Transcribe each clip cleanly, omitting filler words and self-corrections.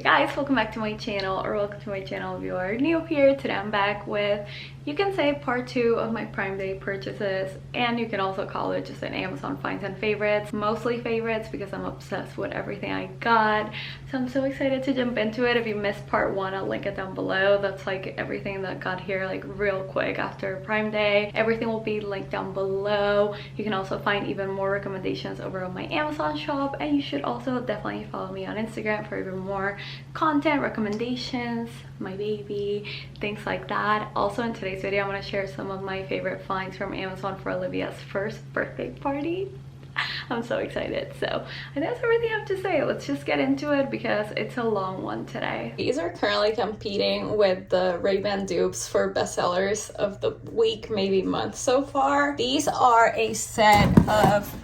Hey guys, welcome back to my channel, or welcome to my channel if you are new here. Today I'm back with, you can say, part 2 of my Prime Day purchases, and you can also call it just an Amazon finds and favorites. Mostly favorites because I'm obsessed with everything I got, so I'm so excited to jump into it. If you missed part 1, I'll link it down below. That's like everything that got here like real quick after Prime Day. Everything will be linked down below. You can also find even more recommendations over on my Amazon shop, and you should also definitely follow me on Instagram for even more content, recommendations, my baby, things like that. Also in today's video, I'm going to share some of my favorite finds from Amazon for Olivia's first birthday party. I'm so excited. So I think that's everything I have to say. Let's just get into it because it's a long one today. These are currently competing with the Ray-Ban dupes for bestsellers of the week, maybe month so far. These are a set of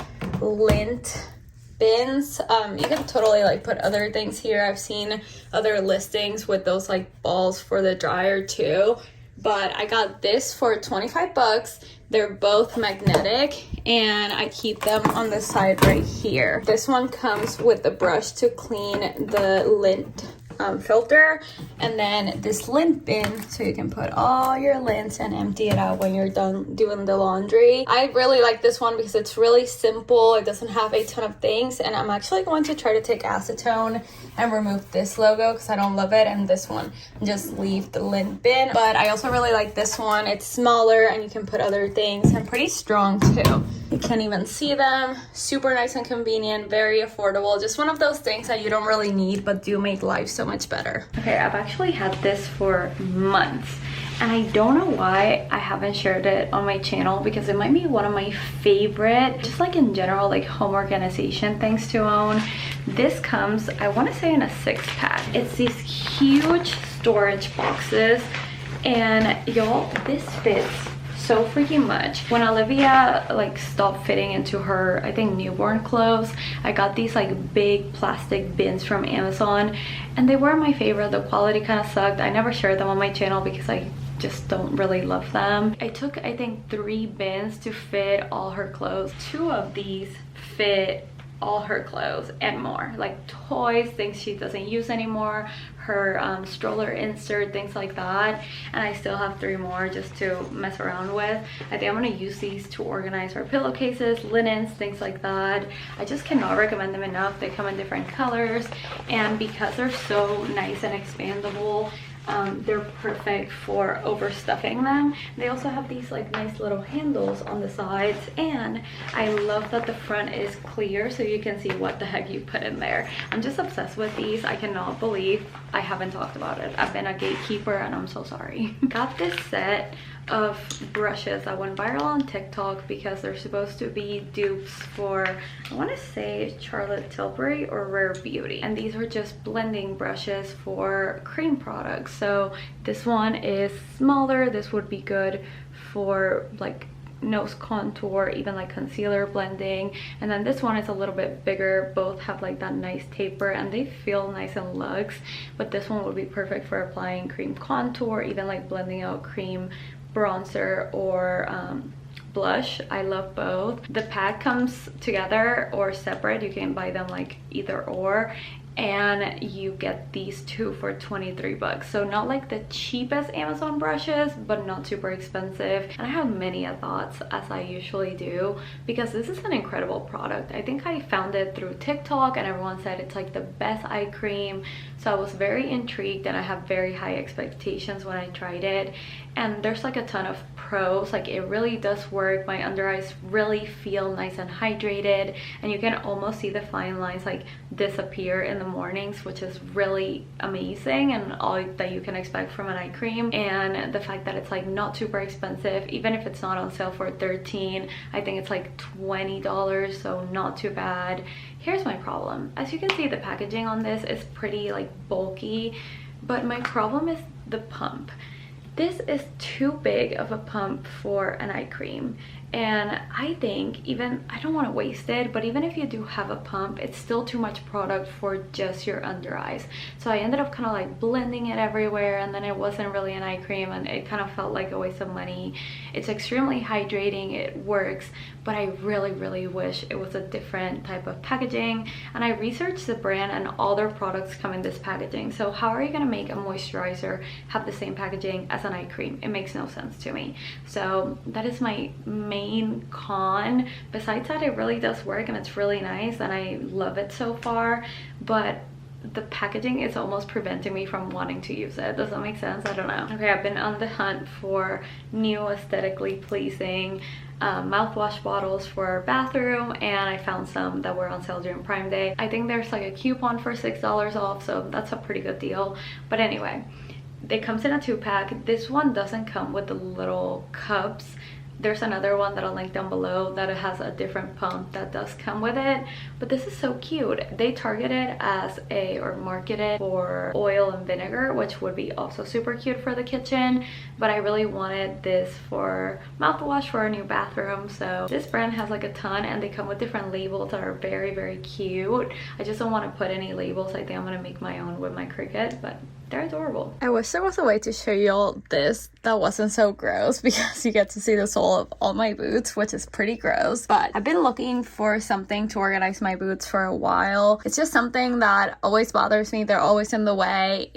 Lint bins. You can totally like put other things here. I've seen other listings with those like balls for the dryer too, but I got this for 25 bucks. They're both magnetic and I keep them on the side right here. This one comes with the brush to clean the lint filter, and then this lint bin so you can put all your lints and empty it out when you're done doing the laundry. I really like this one because it's really simple. It doesn't have a ton of things, and I'm actually going to try to take acetone and remove this logo because I don't love it, and this one just leave the lint bin. But I also really like this one. It's smaller and you can put other things, and pretty strong too. You can't even see them. Super nice and convenient, very affordable. Just one of those things that you don't really need but do make life so much better. Okay, I've actually had this for months and I don't know why I haven't shared it on my channel because it might be one of my favorite, just like in general, like home organization things to own. This comes, I want to say, in a 6-pack. It's these huge storage boxes, and y'all, this fits so freaking much. When Olivia like stopped fitting into her, I think, newborn clothes, I got these like big plastic bins from Amazon, and they were my favorite. The quality kind of sucked. I never shared them on my channel because I just don't really love them. I took, I think, 3 bins to fit all her clothes. 2 of these fit all her clothes and more, like toys, things she doesn't use anymore, her stroller insert, things like that. And I still have 3 more just to mess around with. I think I'm gonna use these to organize her pillowcases, linens, things like that. I just cannot recommend them enough. They come in different colors, and because they're so nice and expandable, they're perfect for overstuffing them. They also have these like nice little handles on the sides, and I love that the front is clear so you can see what the heck you put in there. I'm just obsessed with these. I cannot believe I haven't talked about it. I've been a gatekeeper and I'm so sorry. Got this set of brushes that went viral on TikTok because they're supposed to be dupes for, I want to say, Charlotte Tilbury or Rare Beauty, and these are just blending brushes for cream products. So this one is smaller. This would be good for like nose contour, even like concealer blending, and then this one is a little bit bigger. Both have like that nice taper and they feel nice and luxe, but this one would be perfect for applying cream contour, even like blending out cream bronzer or blush. I love both. The pack comes together or separate. You can buy them like either or, and you get these 2 for 23 bucks. So not like the cheapest Amazon brushes, but not super expensive. And I have many thoughts, as I usually do, because this is an incredible product. I think I found it through TikTok and everyone said it's like the best eye cream. So I was very intrigued and I have very high expectations when I tried it. And there's like a ton of pros. Like, it really does work. My under eyes really feel nice and hydrated, and you can almost see the fine lines like disappear in the mornings, which is really amazing and all that you can expect from an eye cream. And the fact that it's like not super expensive, even if it's not on sale for $13, I think it's like $20, so not too bad. Here's my problem. As you can see, the packaging on this is pretty like bulky, but my problem is the pump. This is too big of a pump for an eye cream, And I think even, I don't want to waste it, but even if you do have a pump, it's still too much product for just your under eyes. So I ended up kind of like blending it everywhere, and then it wasn't really an eye cream and it kind of felt like a waste of money. It's extremely hydrating, it works, but I really wish it was a different type of packaging. And I researched the brand and all their products come in this packaging. So how are you going to make a moisturizer have the same packaging as an eye cream? It makes no sense to me. So that is my main con. Besides that, it really does work and it's really nice and I love it so far, but the packaging is almost preventing me from wanting to use it. Does that make sense? I don't know. Okay, I've been on the hunt for new aesthetically pleasing mouthwash bottles for our bathroom, and I found some that were on sale during Prime Day. I think there's like a coupon for $6 off, so that's a pretty good deal. But anyway, it comes in a 2-pack. This one doesn't come with the little cups. There's another one that I'll link down below that it has a different pump that does come with it, but this is so cute. They target it as or market it for oil and vinegar, which would be also super cute for the kitchen, but I really wanted this for mouthwash for our new bathroom. So this brand has like a ton, and they come with different labels that are very cute. I just don't want to put any labels. I think I'm gonna make my own with my Cricut, but they're adorable. I wish there was a way to show you all this that wasn't so gross, because you get to see the sole of all my boots, which is pretty gross. But I've been looking for something to organize my boots for a while. It's just something that always bothers me. They're always in the way,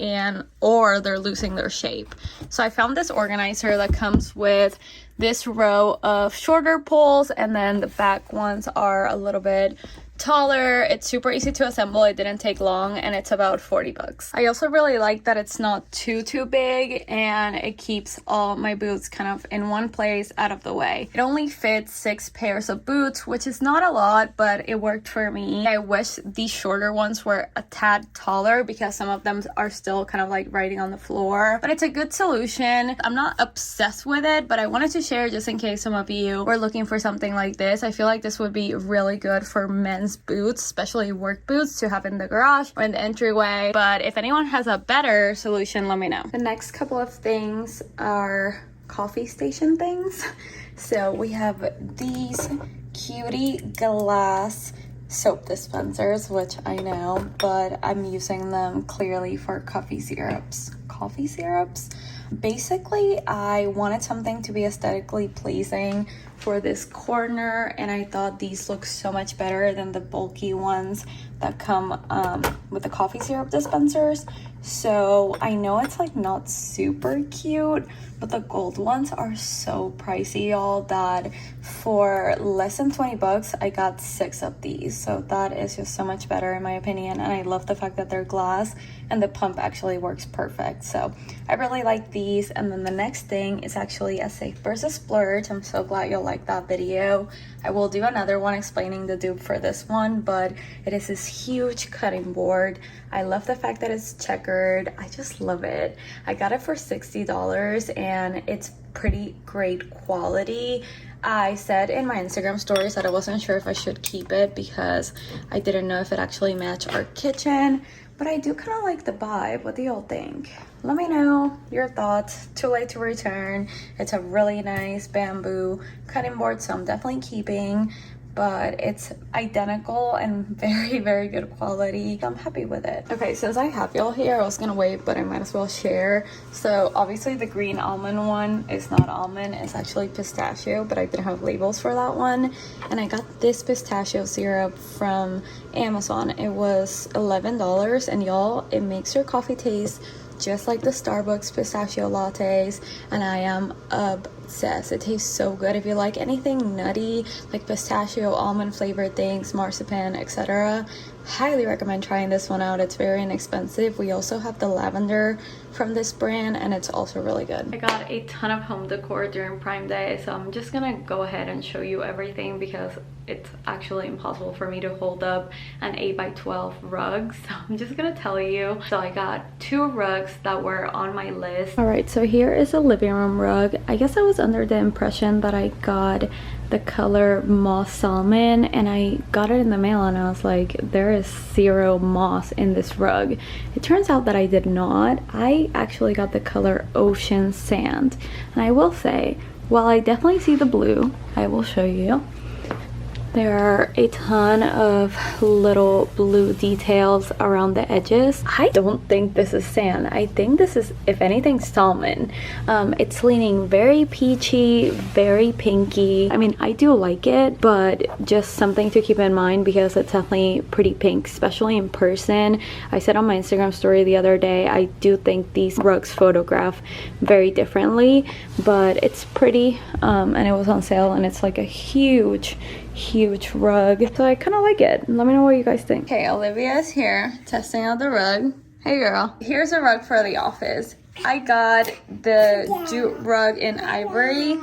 or they're losing their shape. So I found this organizer that comes with this row of shorter poles, and then the back ones are a little bit taller. It's super easy to assemble. It didn't take long, and it's about 40 bucks. I also really like that it's not too big, and it keeps all my boots kind of in one place out of the way. It only fits 6 pairs of boots, which is not a lot, but it worked for me. I wish these shorter ones were a tad taller, because some of them are still kind of like riding on the floor, but it's a good solution. I'm not obsessed with it, but I wanted to share just in case some of you were looking for something like this. I feel like this would be really good for men's boots, especially work boots, to have in the garage or in the entryway. But if anyone has a better solution, let me know. The next couple of things are coffee station things. So we have these cutie glass soap dispensers, which I know, but I'm using them clearly for coffee syrups. Basically, I wanted something to be aesthetically pleasing for this corner, and I thought these look so much better than the bulky ones that come with the coffee syrup dispensers. So I know it's like not super cute, but the gold ones are so pricey, y'all, that for less than 20 bucks I got 6 of these. So that is just so much better in my opinion, and I love the fact that they're glass and the pump actually works perfect. So I really like these. And then the next thing is actually a safe versus splurge. I'm so glad you'll like that video. I will do another one explaining the dupe for this one, but it is this huge cutting board. I love the fact that it's checkered. I just love it. I got it for $60 and it's pretty great quality. I said in my Instagram stories that I wasn't sure if I should keep it because I didn't know if it actually matched our kitchen, but I do kind of like the vibe. What do y'all think? Let me know your thoughts. Too late to return. It's a really nice bamboo cutting board, so I'm definitely keeping, but it's identical and very good quality. I'm happy with it. Okay, since I have y'all here, I was gonna wait, but I might as well share. So obviously the green almond one is not almond, it's actually pistachio, but I didn't have labels for that one. And I got this pistachio syrup from Amazon. It was $11, and y'all, it makes your coffee taste just like the Starbucks pistachio lattes, and I am obsessed. It tastes so good. If you like anything nutty, like pistachio, almond flavored things, marzipan, etc., highly recommend trying this one out. It's very inexpensive. We also have the lavender from this brand, and it's also really good. I got a ton of home decor during Prime Day, so I'm just gonna go ahead and show you everything because it's actually impossible for me to hold up an 8x12 rug, so I'm just gonna tell you. So I got 2 rugs that were on my list. All right, so here is a living room rug. I guess I was under the impression that I got the color moss salmon, and I got it in the mail and I was like, there is 0 moss in this rug. It turns out that I did not. I actually got the color ocean sand, and I will say while I definitely see the blue, I will show you. There are a ton of little blue details around the edges. I don't think this is sand. I think this is, if anything, salmon. It's leaning very peachy, very pinky. I mean, I do like it, but just something to keep in mind because it's definitely pretty pink, especially in person. I said on my Instagram story the other day, I do think these rugs photograph very differently, but it's pretty, and it was on sale, and it's like a huge rug, so I kind of like it. Let me know what you guys think. Okay, Olivia is here testing out the rug. Hey girl, here's a rug for the office. I got the jute rug in ivory,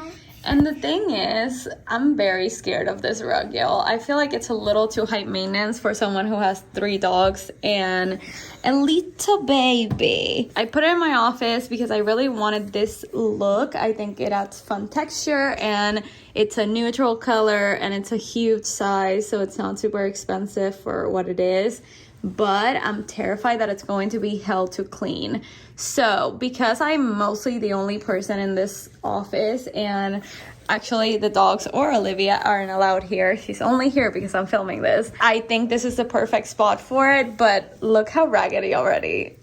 and the thing is, I'm very scared of this rug, y'all. I feel like it's a little too high maintenance for someone who has 3 dogs and a little baby. I put it in my office because I really wanted this look. I think it adds fun texture, and it's a neutral color, and it's a huge size, so it's not super expensive for what it is. But I'm terrified that it's going to be hell to clean. So because I'm mostly the only person in this office, and actually the dogs or Olivia aren't allowed here, she's only here because I'm filming this, I think this is the perfect spot for it. But look how raggedy already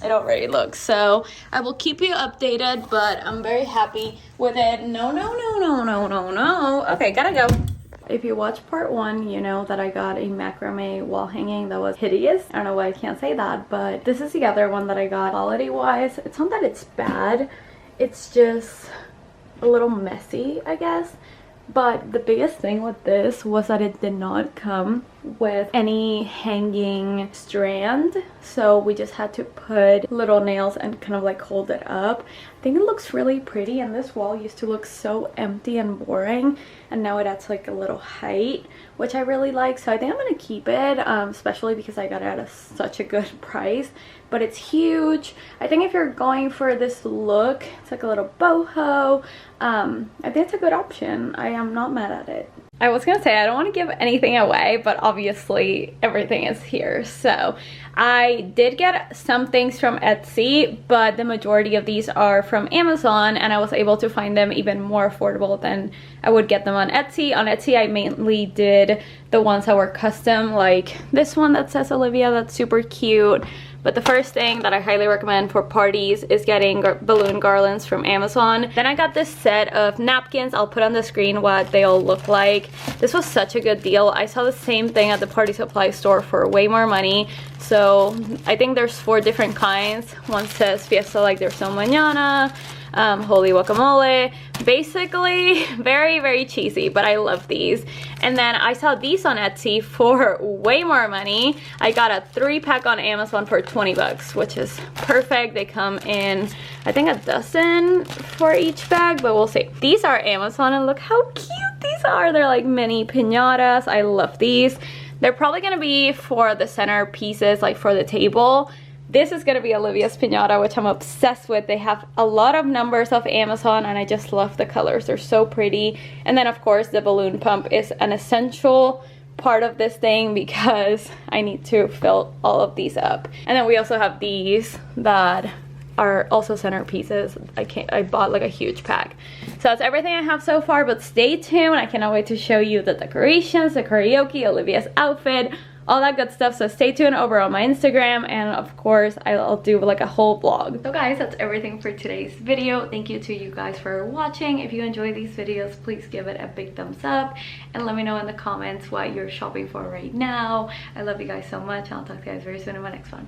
it already looks. So I will keep you updated, but I'm very happy with it. No. Okay, gotta go. If you watch part 1, you know that I got a macrame wall hanging that was hideous. I don't know why I can't say that, but this is the other one that I got. Quality wise, it's not that it's bad, it's just a little messy, I guess. But the biggest thing with this was that it did not come with any hanging strand, so we just had to put little nails and kind of like hold it up. I think it looks really pretty, and this wall used to look so empty and boring, and now it adds like a little height, which I really like. So I think I'm gonna keep it, especially because I got it at such a good price. But it's huge. I think if you're going for this look, it's like a little boho, I think it's a good option. I am not mad at it. I was gonna say I don't want to give anything away, but obviously everything is here. So I did get some things from Etsy, but the majority of these are from Amazon, and I was able to find them even more affordable than I would get them on Etsy. On Etsy, I mainly did the ones that were custom, like this one that says Olivia, that's super cute. But the first thing that I highly recommend for parties is getting balloon garlands from Amazon. Then I got this set of napkins. I'll put on the screen what they all look like. This was such a good deal. I saw the same thing at the party supply store for way more money. So I think there's 4 different kinds. One says Fiesta like there's no mañana, holy guacamole. Basically very cheesy, but I love these. And then I saw these on Etsy for way more money. I got a 3-pack on Amazon for 20 bucks, which is perfect. They come in, I think, a dozen for each bag, but we'll see. These are Amazon, and look how cute these are. They're like mini piñatas. I love these. They're probably gonna be for the center pieces, like for the table. This is gonna be Olivia's piñata, which I'm obsessed with. They have a lot of numbers of Amazon, and I just love the colors. They're so pretty. And then of course the balloon pump is an essential part of this thing because I need to fill all of these up. And then we also have these that are also centerpieces. I bought like a huge pack. So that's everything I have so far, but stay tuned. I cannot wait to show you the decorations, the karaoke, Olivia's outfit, all that good stuff. So stay tuned over on my Instagram, and of course I'll do like a whole vlog. So guys, that's everything for today's video. Thank you to you guys for watching. If you enjoy these videos, please give it a big thumbs up and let me know in the comments what you're shopping for right now. I love you guys so much. I'll talk to you guys very soon in my next one.